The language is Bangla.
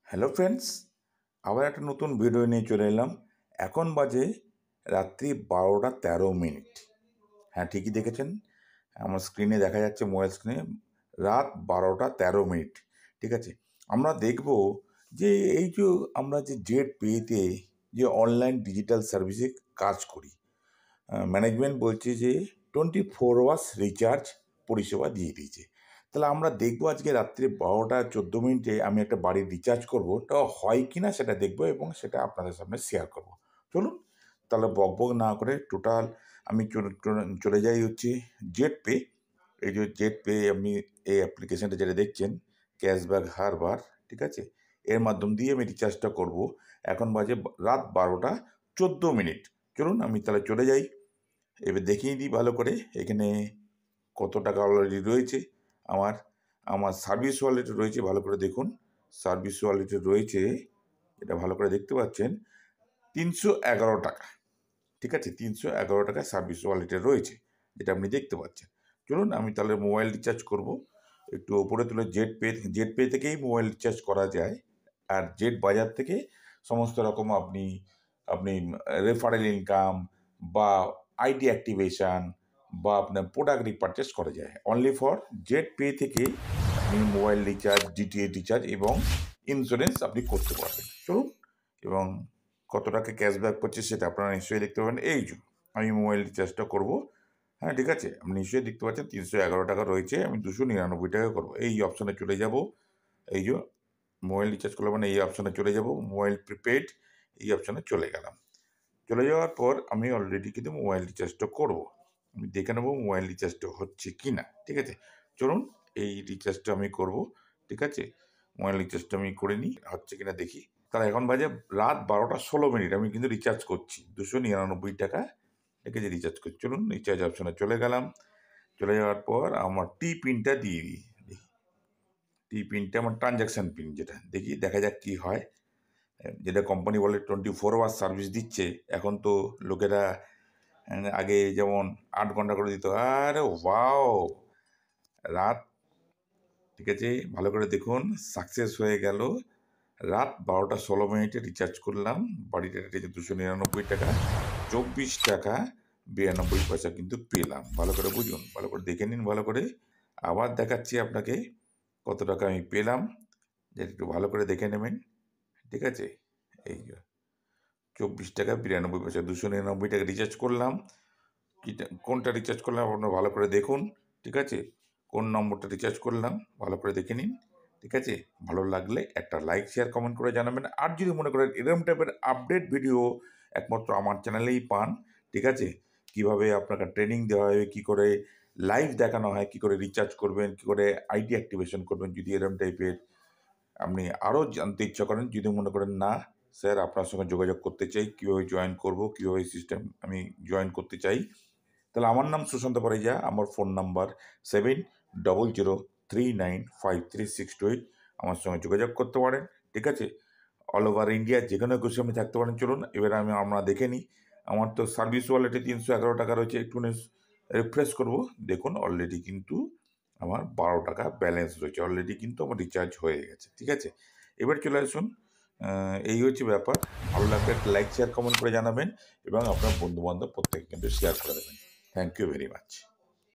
হ্যালো ফ্রেন্ডস, আবার একটা নতুন ভিডিও নিয়ে চলে এলাম। এখন বাজে রাত্রি 12টা 13 মিনিট। হ্যাঁ, ঠিকই দেখেছেন, আমার স্ক্রিনে দেখা যাচ্ছে, মোবাইল স্ক্রিনে রাত 12টা 13 মিনিট। ঠিক আছে, আমরা দেখব যে এই যে আমরা যে জেট পেতে যে অনলাইন ডিজিটাল সার্ভিসে কাজ করি, ম্যানেজমেন্ট বলছে যে 24 আওয়ার্স রিচার্জ পরিষেবা দিয়ে দিয়েছে। তাহলে আমরা দেখবো আজকে রাত্রি 12টা 14 মিনিটে আমি একটা বাড়ির রিচার্জ করবো, তা হয় কি না সেটা দেখবো এবং সেটা আপনাদের সামনে শেয়ার করব। চলুন তাহলে বক না করে টোটাল আমি চলে যাই হচ্ছে জেট পে। এই যে জেট পে, আপনি এই অ্যাপ্লিকেশানটা যেটা দেখছেন, ক্যাশব্যাক হারবার, ঠিক আছে, এর মাধ্যম দিয়ে আমি রিচার্জটা করব। এখন বাজে রাত 12টা 14 মিনিট। চলুন আমি তাহলে চলে যাই, এবার দেখিয়ে দিই ভালো করে এখানে কত টাকা অলরেডি রয়েছে। আমার আমার সার্ভিস ওয়ালেটে রয়েছে, ভালো করে দেখুন, সার্ভিস ওয়ালেটে রয়েছে, এটা ভালো করে দেখতে পাচ্ছেন, 311 টাকা। ঠিক আছে, 311 টাকা সার্ভিস ওয়ালেটে রয়েছে, যেটা আপনি দেখতে পাচ্ছেন। চলুন আমি তাহলে মোবাইল রিচার্জ করব। একটু ওপরে তুলে জেট পে থেকেই মোবাইল রিচার্জ করা যায়, আর জেট বাজার থেকে সমস্ত রকম আপনি আপনি রেফারেল ইনকাম বা আইডি অ্যাক্টিভেশান বা আপনার প্রোডাক্ট রিপারচেস করা যায়। অনলি ফর জেট পে থেকে আপনি মোবাইল রিচার্জ, ডিটিএইচ রিচার্জ এবং ইন্স্যুরেন্স আপনি করতে পারবেন। চলুন, এবং কত টাকা ক্যাশব্যাক করছে সেটা আপনারা নিশ্চয়ই দেখতে পাবেন। এই যে আমি মোবাইল রিচার্জটা করব, হ্যাঁ ঠিক আছে, আপনি নিশ্চয়ই দেখতে পাচ্ছেন 311 টাকা রয়েছে, আমি 299 টাকা করবো। এই অপশানে চলে যাব, এই যে মোবাইল রিচার্জ করলে মানে এই অপশানে চলে যাব, মোবাইল প্রিপেড, এই অপশানে চলে গেলাম। চলে যাওয়ার পর আমি অলরেডি কিন্তু মোবাইল রিচার্জটা করব, আমি দেখে নেবো মোবাইল রিচার্জটা হচ্ছে কি না। ঠিক আছে, চলুন এই রিচার্জটা আমি করব। ঠিক আছে, মোবাইল রিচার্জটা আমি করে নিই, হচ্ছে কিনা দেখি। তাহলে এখন বাজে রাত 12টা 16 মিনিট, আমি কিন্তু রিচার্জ করছি 299 টাকা। ঠিক আছে, রিচার্জ করছি। চলুন রিচার্জ অপশানে চলে গেলাম। চলে যাওয়ার পর আমার টি পিনটা দিয়ে দিই, টি পিনটা আমার ট্রানজ্যাকশান পিন, যেটা দেখি দেখা যাক কী হয়। যেটা কোম্পানি বলে 24 আওয়ার্স সার্ভিস দিচ্ছে, এখন তো লোকেরা আগে যেমন 8 ঘন্টা করে দিত, আরে ওয়াও, রাত, ঠিক আছে ভালো করে দেখুন, সাকসেস হয়ে গেল। রাত 12টা 16 মিনিটে রিচার্জ করলাম, বাড়িটা 299 টাকা, 24 টাকা 92 পয়সা কিন্তু পেলাম। ভালো করে বুঝুন, ভালো করে দেখে নিন ভালো করে। আবার দেখাচ্ছি আপনাকে কত টাকা আমি পেলাম, যেটা একটু ভালো করে দেখে নেবেন। ঠিক আছে, এই 24 টাকা 92 পয়সা, 299 টাকা রিচার্জ করলাম। কোনটা রিচার্জ করলাম আপনারা ভালো করে দেখুন। ঠিক আছে, কোন নম্বরটা রিচার্জ করলাম ভালো করে দেখে নিন। ঠিক আছে, ভালো লাগলে একটা লাইক, শেয়ার, কমেন্ট করে জানাবেন। আর যদি মনে করেন এরকম টাইপের আপডেট ভিডিও একমাত্র আমার চ্যানেলেই পান, ঠিক আছে, কীভাবে আপনাকে ট্রেনিং দেওয়া হয়, কী করে লাইভ দেখানো হয়, কী করে রিচার্জ করবেন, কী করে আইডি অ্যাক্টিভেশন করবেন, যদি এরকম টাইপের আপনি আরও জানতে ইচ্ছা করেন, যদি মনে করেন না স্যার আপনার সঙ্গে যোগাযোগ করতে চাই, কীভাবে জয়েন করব, কীভাবে সিস্টেম আমি জয়েন করতে চাই, তাহলে আমার নাম সুশান্ত পরিজা, আমার ফোন নাম্বার 7003953628, আমার সঙ্গে যোগাযোগ করতে পারেন। ঠিক আছে, অল ওভার ইন্ডিয়া যে কোনো কিছু আমি থাকতে পারেন। চলুন এবার আমরা দেখে নিই, আমার তো সার্ভিস ওয়ালেটে 311 টাকা রয়েছে, একটু রিফ্রেশ করবো, দেখুন অলরেডি কিন্তু আমার 12 টাকা ব্যালেন্স রয়েছে, অলরেডি কিন্তু আমার রিচার্জ হয়ে গেছে। ঠিক আছে, এবার চলে আসুন, এই হচ্ছে ব্যাপার। ভালো লাগলে একটা লাইক, শেয়ার, কমেন্ট করে জানাবেন এবং আপনার বন্ধুবান্ধব প্রত্যেকে কিন্তু শেয়ার করে দেবেন। Thank you very much.